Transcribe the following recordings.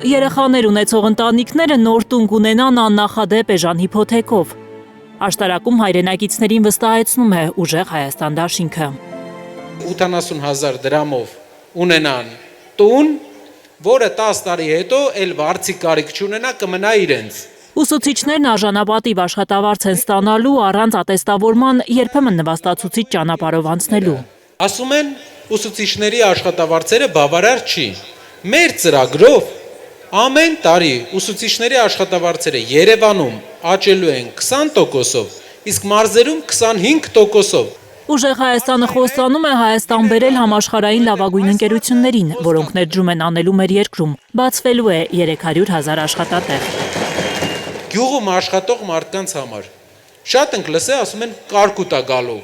Երեխաներ ունեցող ընտանիքները նոր տուն կունենան աննախադեպ էժան հիփոթեքով։ Աշտարակում հայրենակիցներին վստահեցնում է Ուժեղ Հայաստան դաշինքը։ 80,000 դրամով ունենան տուն, որը 10 տարի հետո էլ վարձի կարիք չունենա, կմնա իրենց։ Ուսուցիչներն արժանապատիվ աշխատավարձ են ստանալու առանց ատեստավորման, երբեմն նվաստացուցիչ ճանապարհով անցնելու։ Ասում են, ուսուցիչների աշխատավարձերը բավարար չի։ Մեր ծրագրով ամեն տարի ուսուցիչների աշխատավարձերը Երևանում աճելու են 20%-ով, իսկ մարզերում 25%-ով։ Ուժեղ Հայաստանը խոստանում է Հայաստան բերել համաշխարհային լավագույն ընկերություններին, որոնք ներդրում են անելու մեր երկրում։ Բացվելու է 300,000 աշխատատեղ։ Գյուղում աշխատող մարդկանց համար շատ ենք լսել, ասում են կարկուտ է գալու,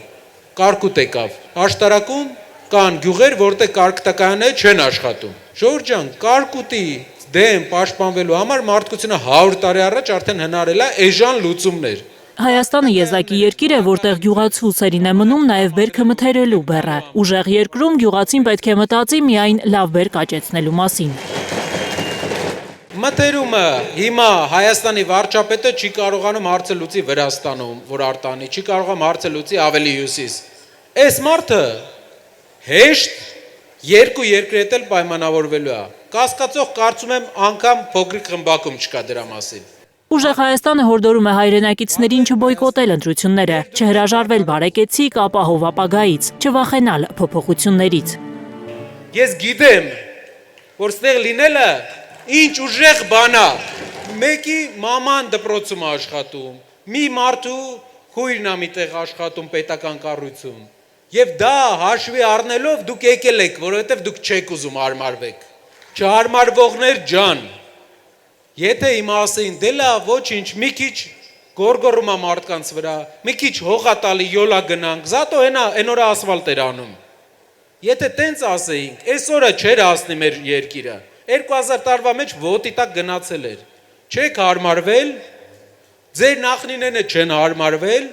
կարկուտ եկավ։ Աշտարակում կան գյուղեր, որտեղ կարկտականները չեն աշխատում։ Ժողովուրդ ջան, կարկուտի դեմ պաշտպանվելու համար մարդկությունը 100 տարի առաջ արդեն հնարել է էժան լուծումներ։ Հայաստանը եզակի երկիր է, որտեղ գյուղացու ուսերին է մնում նաև բերքը մթերելու բեռը։ Ուժեղ երկրում գյուղացին պետք է մտածի միայն լավ բերք աճեցնելու մասին։ Մթերումը հիմա Հայաստանի վարչապետը չի կարողանում հարցը լուծի Վրաստանում, որ արտանի, չի կարողանում հարցը լուծի ավելի հյուսիս։ Այս մարդը հեշտ երկու երկրի հետ էլ պայմանավորվելու է։ Կասկածող կարծում եմ անգամ փոքրիկ խմբակում չկա դրա մասին։ Ուժեղ Հայաստանը հորդորում է հայրենակիցներին չբոյկոտել ընտրությունները, չհրաժարվել բարեկեցիկ ապահով ապագայից, չվախենալ փոփոխություններից։ Ես գիտեմ, որ ստեղ լինելը ինչ ուժեղ բան է։ Մեկի մաման դպրոցում աշխատում, մի մարդու քույրն է միտեղ աշխատում պետական կառույցում։ Եվ դա հաշվի առնելով դուք եկել եք, որովհետև դուք չեք ուզում հարմարվեք։ Չհարմարվողներ ջան, եթե հիմա ասեին, դե լավ, ոչինչ, մի քիչ գորգորում է մարդկանց վրա, մի քիչ հողատալի յոլա գնանք, զատո այն օրը ասֆալտ էր անում։ Եթե տենց ասեինք, այսօրը չէր հասնի մեր երկիրը, 2000 տարվա մեջ ոտի տակ գնացել էր։ Չեք հարմարվել, ձեր նախնիները չեն հարմարվել,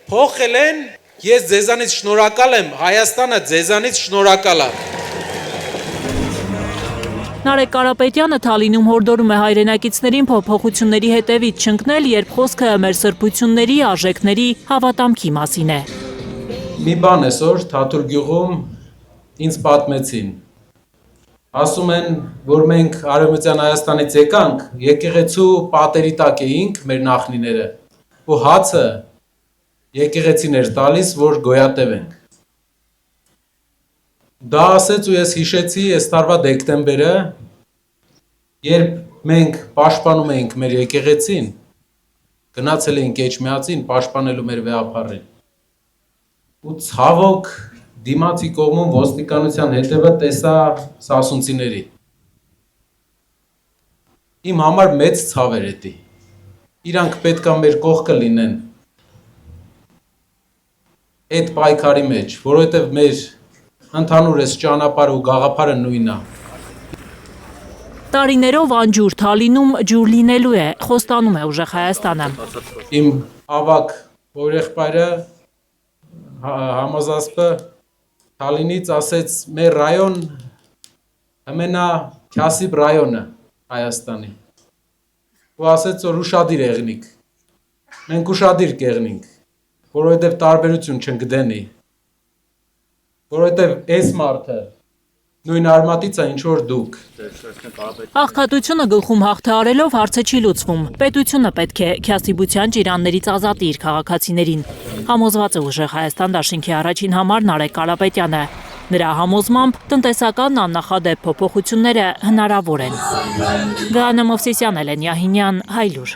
փոխել են, ես ձեզանից շնորհակալ եմ, Հայաստանը ձեզանից շնորհակալ է։ Նարեկ Կարապետյանը Թալինում հորդորում է հայրենակիցներին փոփոխությունների հետևից չընկնել, երբ խոսքը մեր սրբությունների, արժեքների, հավատամքի մասին է։ Մի բան այսօր Թաթուլ գյուղում ինձ պատմեցին։ Ասում են, որ մենք Արևմտյան Հայաստանից եկանք, եկեղեցու պատերի տակ էինք մեր նախնիները, ու հացը եկեղեցին էր տալիս, որ գոյատևենք։ Դա ասեց ու ես հիշեցի այս տարվա դեկտեմբերը, երբ մենք պաշտպանում էինք մեր եկեղեցին, գնացել էինք Էջմիածին պաշտպանելու մեր վեհապարին։ Ու ցավոք դիմացի կողմում ոստիկանության հետևը տեսա սասունցիների։ Իմ համար մեծ ցավ էր էդի։ Իրանք պետքա մեր կողքը լինեն այդ պայքարի մեջ, որովհետև մեր ընդհանուր այս ճանապարհը ու գաղափարը նույնն է։ Տարիներով անջուր Թալինում ջուր լինելու է, խոստանում է Ուժեղ Հայաստանը։ Իմ ավակ եղբայրը համազասպը Թալինից ասեց մեր ռայոն ամենաքյասիբ ռայոնը Հայաստանի։ Ու ասեց որ ուշադիր եղնիկ։ Մենք ուշադիր կեղնենք, որովհետև տարբերություն չընկդենի։ Որովհետև այս մարդը նույն արմատից է ինչ որ դուք։ Աղքատությունը գլխում հաղթահարելով հարցը չի լուծվում։ Պետությունը պետք է քյասիբության ճիրաններից ազատի իր քաղաքացիներին։ Համոզված է Ուժեղ Հայաստան դաշինքի առաջին համար Նարեկ Կարապետյանը։ Նրա համոզմամբ տնտեսական աննախադեպ փոփոխությունները հնարավոր են։ Գանա Մովսիսյան, Էլեն Յահինյան, Հայլուր։